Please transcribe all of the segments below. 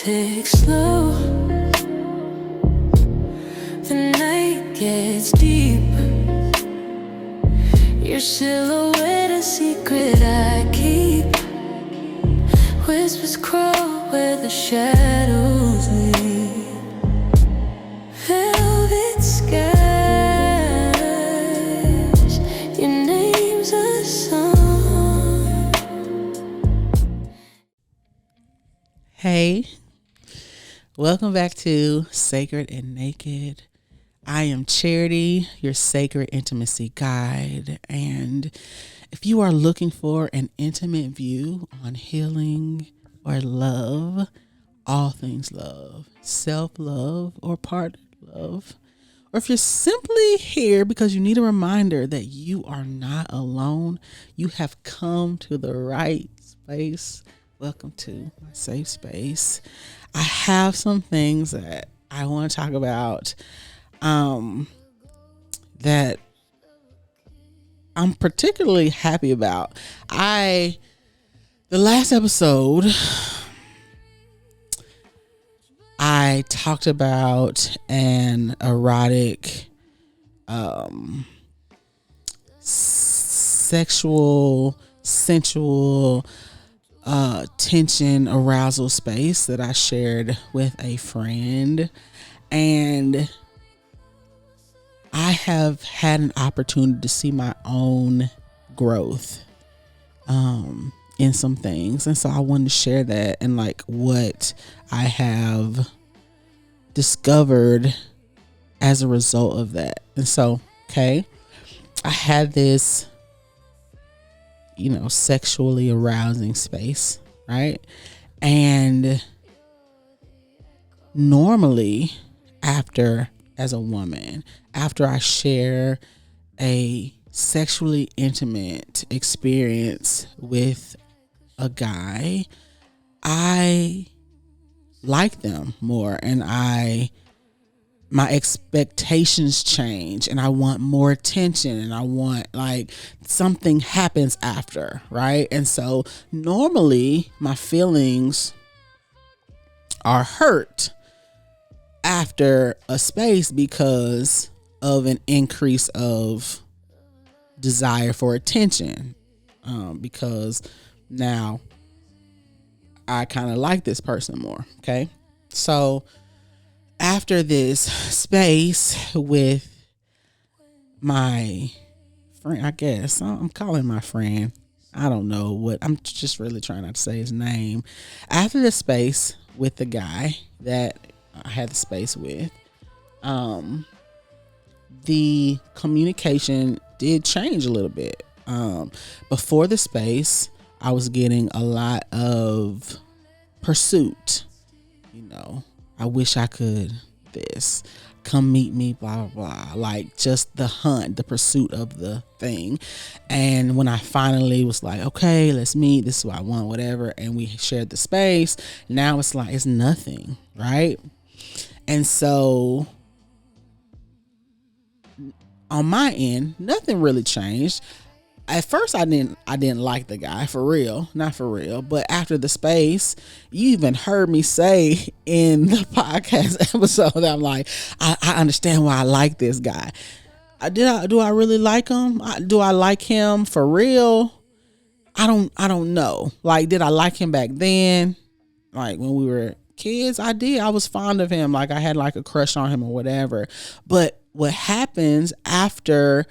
takes slow. The night gets deep. Your silhouette a secret I keep. Whispers crawl where the shadows lead. Velvet skies, your name's a song. Hey, welcome back to Sacred and Naked. I am Charity, your sacred intimacy guide, and if you are looking for an intimate view on healing or love, all things love, self-love or partner love, or if you're simply here because you need a reminder that you are not alone, you have come to the right space. Welcome to my safe space. I have some things that I want to talk about that I'm particularly happy about. The last episode, I talked about an erotic, sexual, sensual, tension, arousal space that I shared with a friend, and I have had an opportunity to see my own growth in some things. And so I wanted to share that and like what I have discovered as a result of that. And so, I had this, sexually arousing space, right? And normally as a woman, after I share a sexually intimate experience with a guy, I like them more, and my expectations change, and I want more attention, and I want like something happens after, right? And so normally my feelings are hurt after a space because of an increase of desire for attention, because now I kind of like this person more. Okay. So after this space with my friend, I guess I'm calling my friend, I don't know what, I'm just really trying not to say his name. After the space with the guy that I had the space with, the communication did change a little bit. Before the space, I was getting a lot of pursuit. I wish I could this. Come meet me, blah, blah, blah. Like just the hunt, the pursuit of the thing. And when I finally was like, okay, let's meet. This is what I want, whatever. And we shared the space. Now it's like, it's nothing, right? And so on my end, nothing really changed. At first I didn't like the guy, for real, not for real. But after the space, you even heard me say in the podcast episode that I'm like, I understand why I like this guy. Do I really like him? Do I like him for real? I don't know. Like, did I like him back then? Like when we were kids, I did. I was fond of him. Like I had like a crush on him or whatever. But what happens after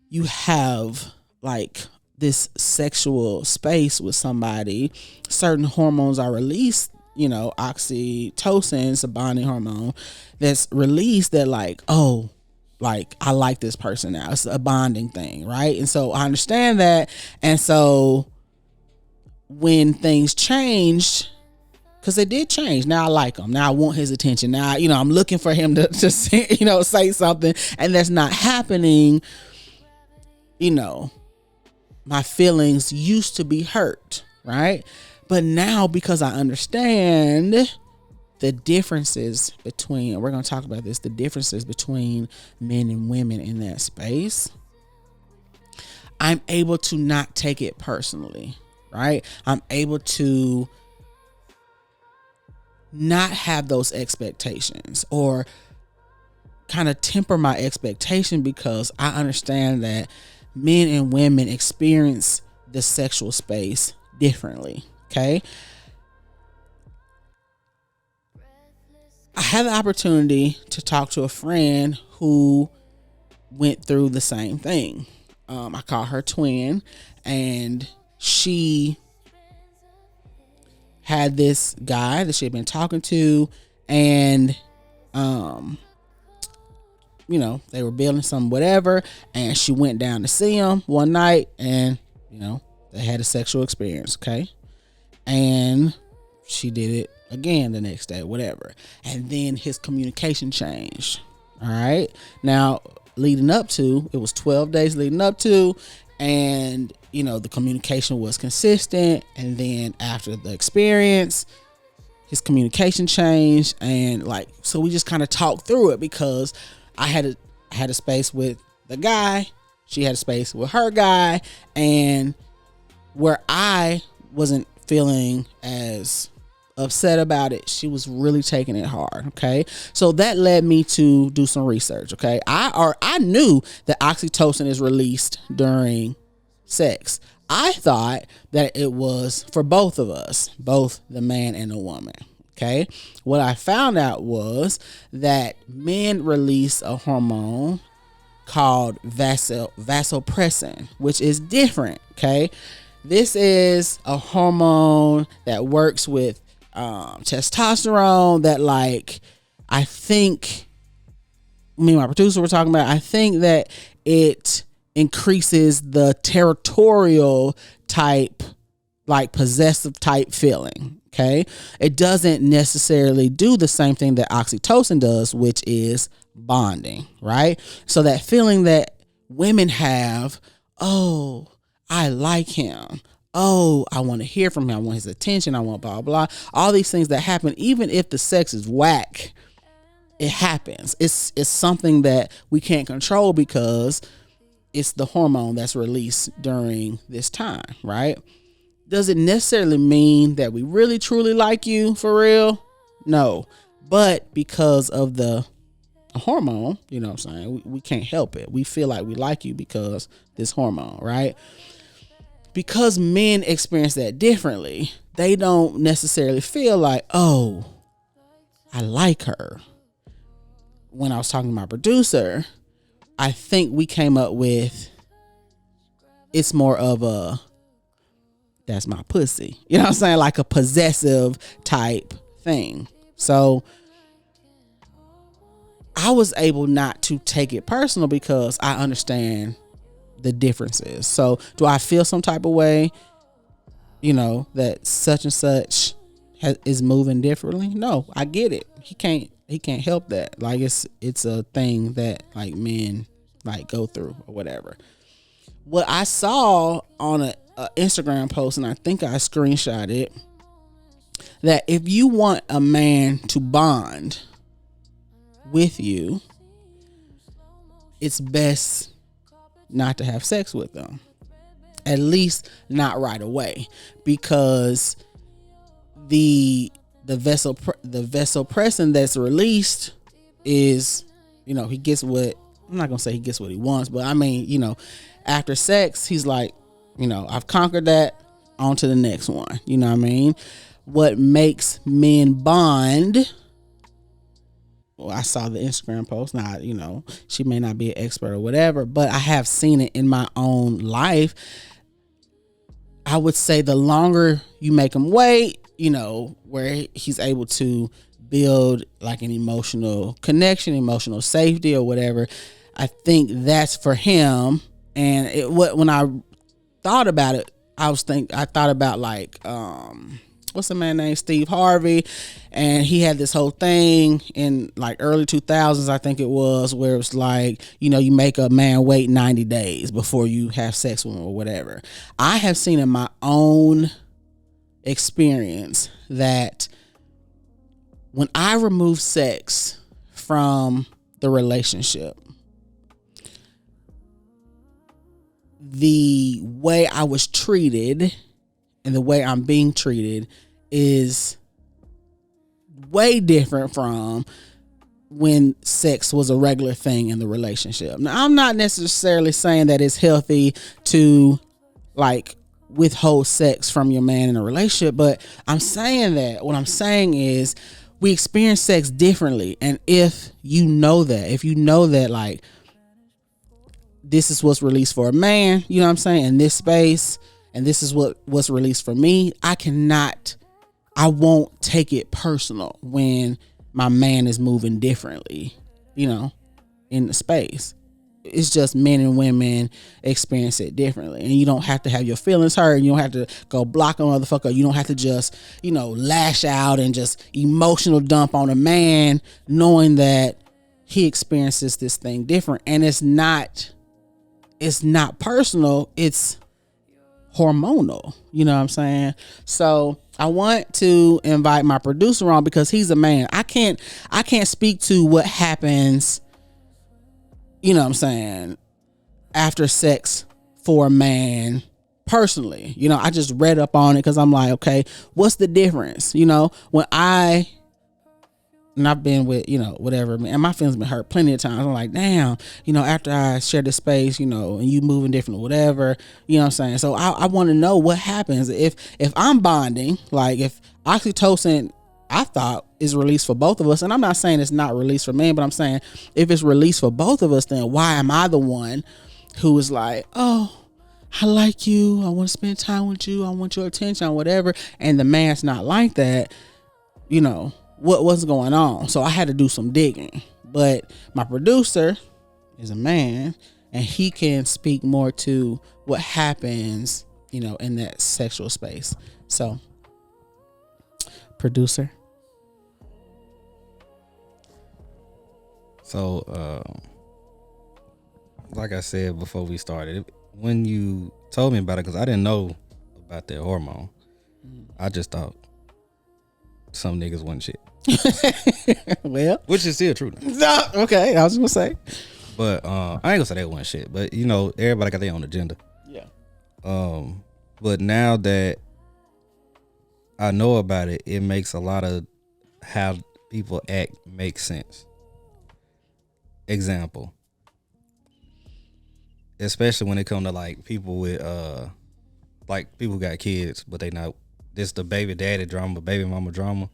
you have like this sexual space with somebody, certain hormones are released, oxytocin is a bonding hormone that's released that like, oh, like I like this person now. It's a bonding thing, right? And so I understand that. And so when things changed, because they did change. Now I like him. Now I want his attention. Now, I'm looking for him to say, say something, and that's not happening. My feelings used to be hurt, right? But now, because I understand the differences between, we're going to talk about this, the differences between men and women in that space, I'm able to not take it personally, right? I'm able to not have those expectations, or kind of temper my expectation, because I understand that men and women experience the sexual space differently. Okay. I had the opportunity to talk to a friend who went through the same thing. I call her twin, and she had this guy that she had been talking to, and they were building some whatever, and she went down to see him one night, and they had a sexual experience. Okay. And she did it again the next day, whatever. And then his communication changed. All right. Now, leading up to, it was 12 days leading up to, and the communication was consistent. And then after the experience, his communication changed, and so we just kind of talked through it, because I had a space with the guy, she had a space with her guy, and where I wasn't feeling as upset about it, she was really taking it hard. Okay. So that led me to do some research. Okay. I knew that oxytocin is released during sex. I thought that it was for both of us, both the man and the woman. Okay. What I found out was that men release a hormone called vasopressin, which is different. Okay. This is a hormone that works with testosterone, that I think me and my producer were talking about. I think that it increases the territorial type, possessive type feeling. Okay. It doesn't necessarily do the same thing that oxytocin does, which is bonding, right? So that feeling that women have, oh, I like him. Oh, I want to hear from him. I want his attention. I want blah, blah. All these things that happen, even if the sex is whack, it happens. It's something that we can't control, because it's the hormone that's released during this time, right? Does it necessarily mean that we really truly like you for real? No. But because of the hormone, you know what I'm saying, we can't help it. We feel like we like you because this hormone, right? Because men experience that differently, they don't necessarily feel like, oh, I like her. When I was talking to my producer, I think we came up with, it's more of a, that's my pussy. You know what I'm saying? Like a possessive type thing. So I was able not to take it personal, because I understand the differences. So do I feel some type of way, that such and such is moving differently? No, I get it. He can't help that. It's a thing that men go through or whatever. What I saw on a Instagram post, and I think I screenshot it, that if you want a man to bond with you, it's best not to have sex with them, at least not right away, because the vasopressin that's released is, he gets what, I'm not gonna say he gets what he wants, but I mean, after sex, he's like, I've conquered that, on to the next one. You know what I mean? What makes men bond, well, I saw the Instagram post. Now, she may not be an expert or whatever, but I have seen it in my own life. I would say the longer you make him wait, where he's able to build an emotional connection, emotional safety or whatever, I think that's for him. And when I thought about it, I thought about what's the man named Steve Harvey, and he had this whole thing in early 2000s, I think it was, where it was you make a man wait 90 days before you have sex with him or whatever. I have seen in my own experience that when I remove sex from the relationship, the way I was treated and the way I'm being treated is way different from when sex was a regular thing in the relationship. Now, I'm not necessarily saying that it's healthy to like withhold sex from your man in a relationship, but I'm saying that what I'm saying is we experience sex differently. And if you know that like this is what's released for a man, you know what I'm saying, in this space, and this is what's released for me, I won't take it personal when my man is moving differently, you know, in the space. It's just men and women experience it differently. And you don't have to have your feelings hurt. You don't have to go block a motherfucker. You don't have to just, you know, lash out and just emotional dump on a man knowing that he experiences this thing different. And it's not personal. It's hormonal. You know what I'm saying? So I want to invite my producer on because he's a man. I can't speak to what happens, you know what I'm saying, after sex for a man personally. You know, I just read up on it because I'm like, okay, what's the difference? You know, and I've been with, you know, whatever, and my feelings been hurt plenty of times. I'm like, damn, you know, after I share the space, you know, and you moving different or whatever, you know what I'm saying? So I want to know what happens if I'm bonding, like if oxytocin, I thought, is released for both of us. And I'm not saying it's not released for men, but I'm saying if it's released for both of us, then why am I the one who is like, oh, I like you, I want to spend time with you, I want your attention, whatever, and the man's not like that, you know, what's going on? So I had to do some digging. But my producer is a man, and he can speak more to what happens, you know, in that sexual space. So, producer. So, like I said before we started, when you told me about it, because I didn't know about that hormone, I just thought some niggas wasn't shit. Well, which is still true. No, okay, I was gonna say, but I ain't gonna say they wasn't shit. But you know, everybody got their own agenda. Yeah. But now that I know about it, it makes a lot of how people act make sense. Example, especially when it come to like people with like people who got kids, but they not, this the baby daddy drama, baby mama drama.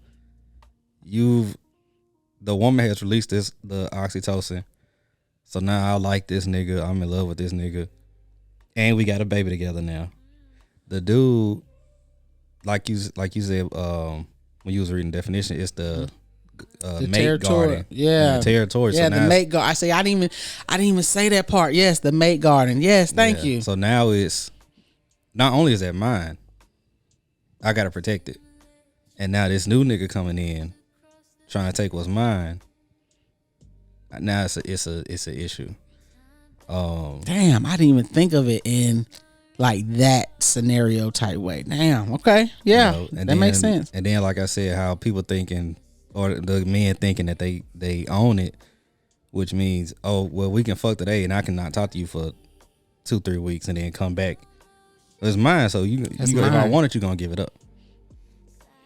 The woman has released the oxytocin, so now I like this nigga, I'm in love with this nigga, and we got a baby together now. The dude, like you said, when you was reading the definition, it's the mate garden. Yeah, the territory. Yeah, so the mate garden. I didn't even say that part. Yes, the mate garden. Yes, thank you. So now it's not only is that mine, I gotta protect it, and now this new nigga coming in trying to take what's mine. Now it's a issue. Damn, I didn't even think of it in like that scenario type way. Damn. Okay. Yeah, you know, that makes sense. And then, like I said, how people thinking, or the men thinking that they own it, which means, oh well, we can fuck today and I can not talk to you for 2-3 weeks and then come back. It's mine, so you if I want it, you gonna give it up.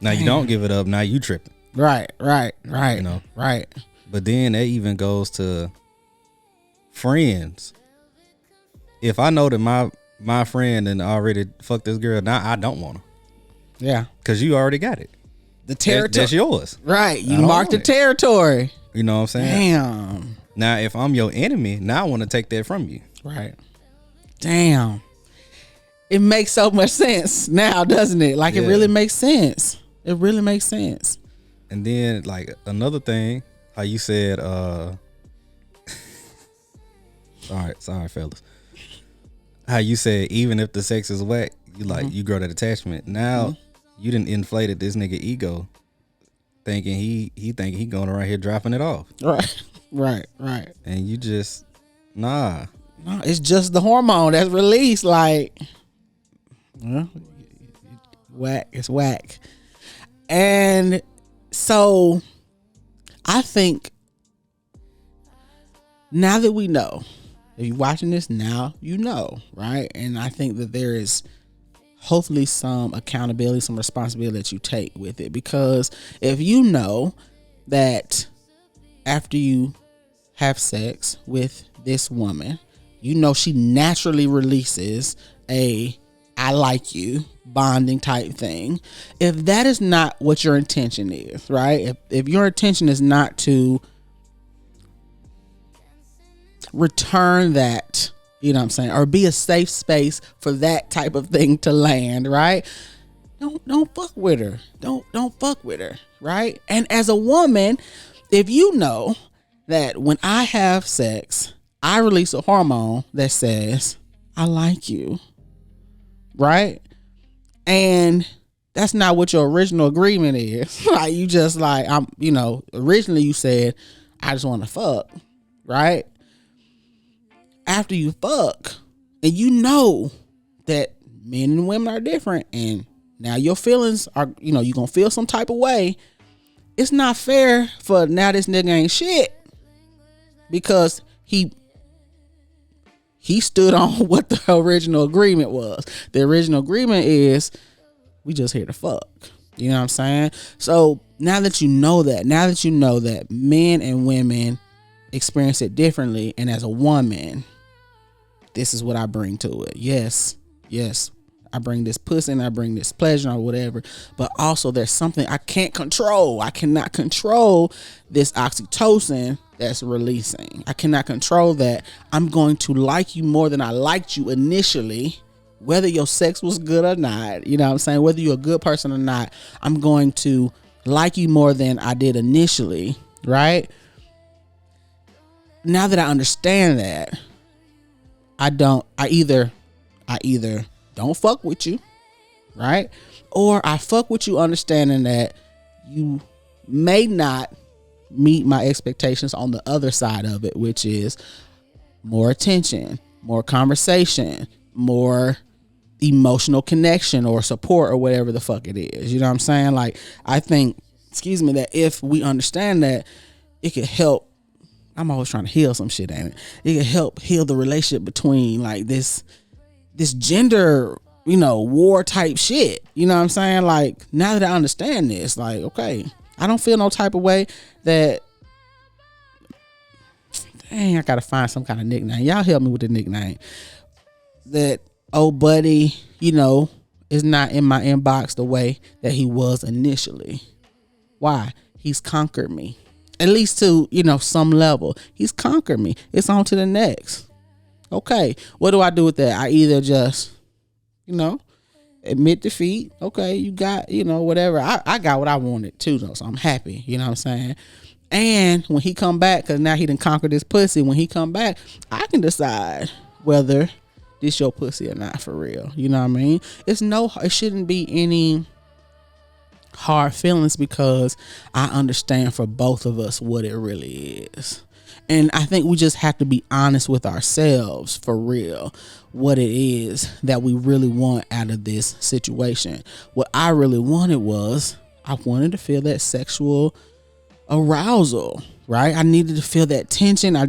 Now you don't give it up, now you tripping. Right. You know, right. But then that even goes to friends. If I know that my friend and already fucked this girl, now I don't want her. Yeah, because you already got it. The territory, that's yours. Right, you marked the territory. You know what I'm saying? Damn. Now if I'm your enemy, now I want to take that from you. Right. Damn. It makes so much sense now, doesn't it? Like, yeah. It really makes sense. It really makes sense. And then, like, another thing, how you said, sorry, fellas. How you said, even if the sex is whack, you like, you grow that attachment. Now, you done inflated this nigga ego, thinking he think he going around here dropping it off. Right. And you just, nah. No, it's just the hormone that's released, like, well, whack. It's whack. And so I think now that we know, if you're watching this now, you know, right? And I think that there is hopefully some accountability, some responsibility that you take with it. Because if you know that after you have sex with this woman, you know she naturally releases a I like you bonding type thing. If that is not what your intention is, right? If your intention is not to return that, you know what I'm saying, or be a safe space for that type of thing to land, right? Don't fuck with her. Don't fuck with her, right? And as a woman, if you know that when I have sex, I release a hormone that says, I like you, right? And that's not what your original agreement is. Like, you just like, originally you said, I just want to fuck, right? After you fuck, and you know that men and women are different, and now your feelings are, you're going to feel some type of way. It's not fair for now this nigga ain't shit because he stood on what the original agreement was. The original agreement is we just here to fuck. You know what I'm saying? So now that you know that men and women experience it differently, and as a woman, this is what I bring to it. Yes, I bring this pussy and I bring this pleasure or whatever, but also there's something I can't control. I cannot control this oxytocin that's releasing. I cannot control that. I'm going to like you more than I liked you initially, whether your sex was good or not. You know what I'm saying? Whether you're a good person or not, I'm going to like you more than I did initially, right? Now that I understand that, I either don't fuck with you, right? Or I fuck with you understanding that you may not meet my expectations on the other side of it, which is more attention, more conversation, more emotional connection or support or whatever the fuck it is. You know what I'm saying? Like, I think, that if we understand that, it could help. I'm always trying to heal some shit, ain't it? It can help heal the relationship between like this gender, war type shit. You know what I'm saying? Like, now that I understand this, like, okay, I don't feel no type of way that, dang, I gotta find some kind of nickname. Y'all help me with the nickname. That old buddy, is not in my inbox the way that he was initially. Why? He's conquered me. At least to, some level. He's conquered me. It's on to the next. Okay. What do I do with that? I either just, admit defeat. Okay. You got, whatever. I got what I wanted too, though. So I'm happy. You know what I'm saying? And when he come back, because now he done conquered this pussy. When he come back, I can decide whether this your pussy or not for real. You know what I mean? It shouldn't be any hard feelings because I understand for both of us what it really is. And I think we just have to be honest with ourselves for real, what it is that we really want out of this situation. What I really wanted was, I wanted to feel that sexual arousal, right? I needed to feel that tension. I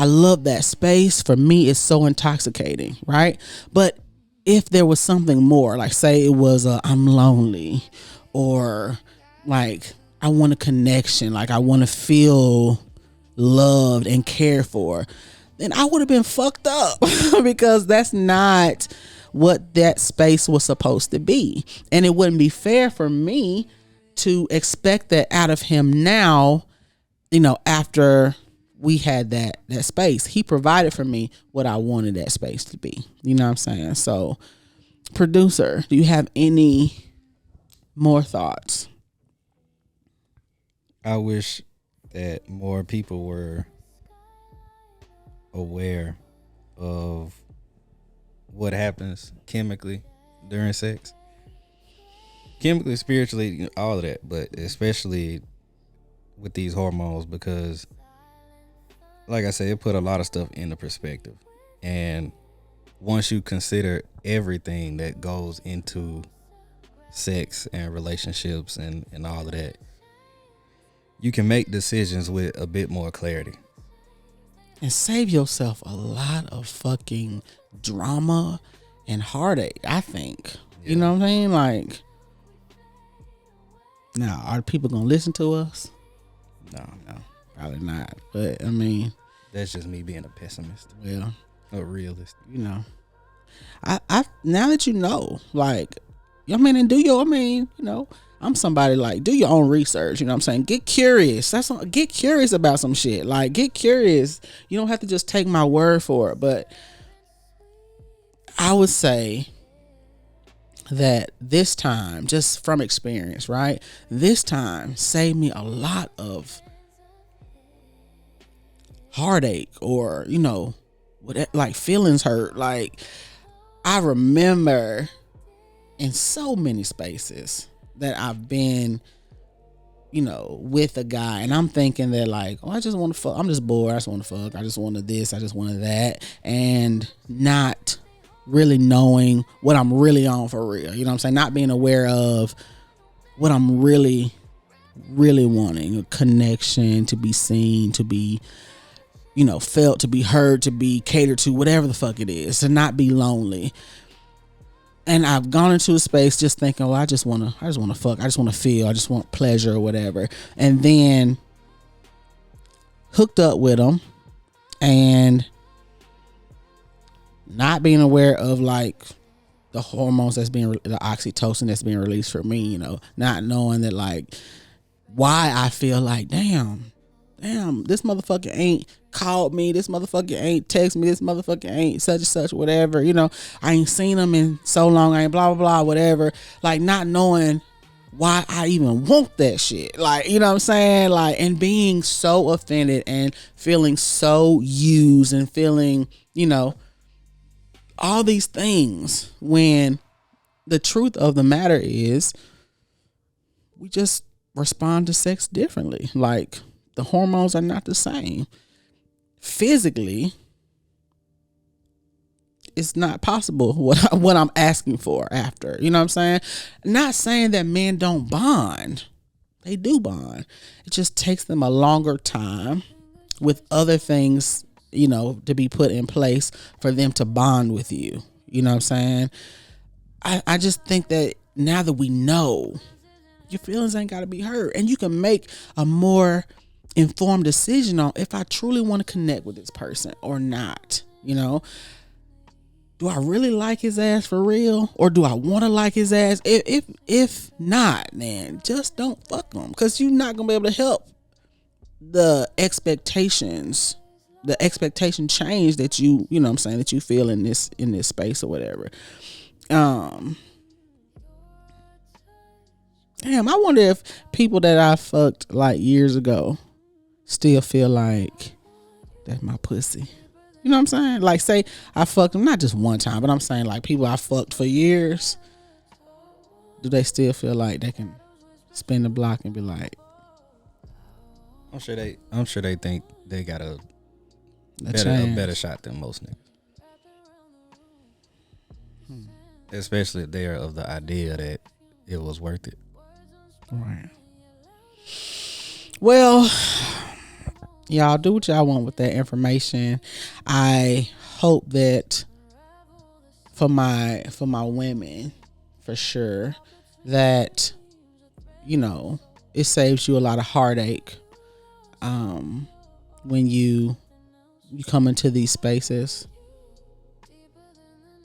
love that space. For me, it's so intoxicating, right? But if there was something more, like say it was I'm lonely, or like I want a connection, like I want to feel loved and cared for, then I would have been fucked up because that's not what that space was supposed to be. And it wouldn't be fair for me to expect that out of him now, after we had that space. He provided for me what I wanted that space to be. You know what I'm saying? So, producer, do you have any more thoughts? I wish that more people were aware of what happens chemically during sex. Chemically, spiritually, all of that, but especially with these hormones, because like I said, it put a lot of stuff into perspective. And once you consider everything that goes into sex and relationships and all of that, you can make decisions with a bit more clarity and save yourself a lot of fucking drama and heartache, I think, You know what I'm saying? Like, now, are people gonna listen to us? No, Probably not. But I mean, that's just me being a pessimist. well, A realist. you know, I now that you know, like, I mean, and I'm somebody like, do your own research. You know what I'm saying? Get curious. Get curious about some shit. Like, get curious. You don't have to just take my word for it. But I would say that this time, just from experience, right? This time saved me a lot of heartache, or, like feelings hurt. Like, I remember in so many spaces that I've been, with a guy, and I'm thinking that, like, oh, I just want to fuck. I'm just bored. I just want to fuck. I just wanted this. I just wanted that. And not really knowing what I'm really on for real. You know what I'm saying? Not being aware of what I'm really, really wanting. A connection, to be seen, to be, felt, to be heard, to be catered to, whatever the fuck it is, to not be lonely. And I've gone into a space just thinking, well, I just want to fuck. I just want to feel. I just want pleasure or whatever. And then hooked up with them, and not being aware of, like, the hormones the oxytocin that's being released for me, not knowing that, like, why I feel like, damn, this motherfucker ain't called me, this motherfucker ain't text me, this motherfucker ain't such and such, whatever, I ain't seen him in so long, I ain't blah, blah, blah, whatever. Like, not knowing why I even want that shit. Like, you know what I'm saying? Like, and being so offended and feeling so used and feeling, all these things, when the truth of the matter is we just respond to sex differently. Like, the hormones are not the same. Physically, it's not possible what I'm asking for after. You know what I'm saying? Not saying that men don't bond. They do bond. It just takes them a longer time with other things, to be put in place for them to bond with you. You know what I'm saying? I just think that now that we know, your feelings ain't got to be hurt, and you can make a more informed decision on if I truly want to connect with this person or not. Do I really like his ass for real, or do I want to like his ass? If not, then just don't fuck him, because you're not gonna be able to help the expectation change that you know what I'm saying, that you feel in this space or whatever. Damn, I wonder if people that I fucked like years ago still feel like that's my pussy. You know what I'm saying? Like, say I fucked them not just one time, but I'm saying, like, people I fucked for years, do they still feel like they can spin the block and be like, I'm sure they think they got a better shot than most niggas. Especially if they are of the idea that it was worth it. Right. Well, y'all do what y'all want with that information. I hope that for my women, for sure, that it saves you a lot of heartache when you come into these spaces.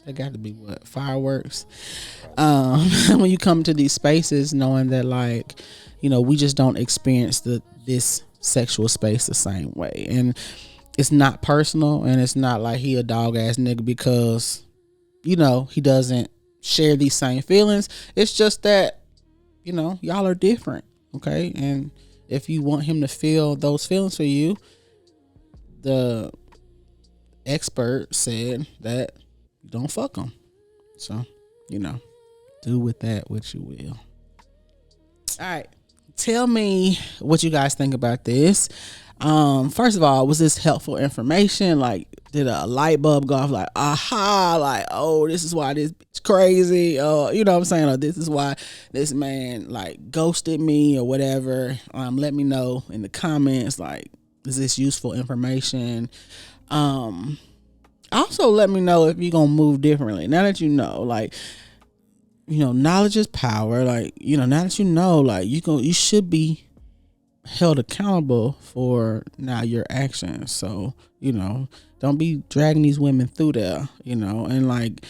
They got to be what, fireworks. When you come to these spaces, knowing that, like, we just don't experience this sexual space the same way, and it's not personal, and it's not like he a dog ass nigga because he doesn't share these same feelings. It's just that y'all are different, okay? And if you want him to feel those feelings for you, the expert said that you don't fuck him. So do with that what you will. All right, tell me what you guys think about this. First of all, was this helpful information? Like, did a light bulb go off? Like, aha, like, oh, this is why this bitch crazy, or you know what I'm saying, or this is why this man like ghosted me or whatever. Let me know in the comments. Like, is this useful information? Also let me know if you're gonna move differently now that like, knowledge is power. Like, now that like you should be held accountable for now your actions. So, don't be dragging these women through there, and like,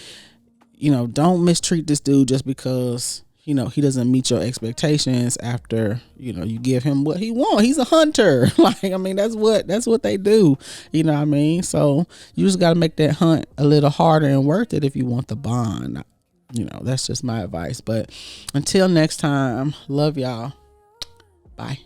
don't mistreat this dude just because, he doesn't meet your expectations after, you give him what he wants. He's a hunter. Like, I mean, that's what they do. You know what I mean? So you just got to make that hunt a little harder and worth it if you want the bond. That's just my advice. But until next time, love y'all. Bye.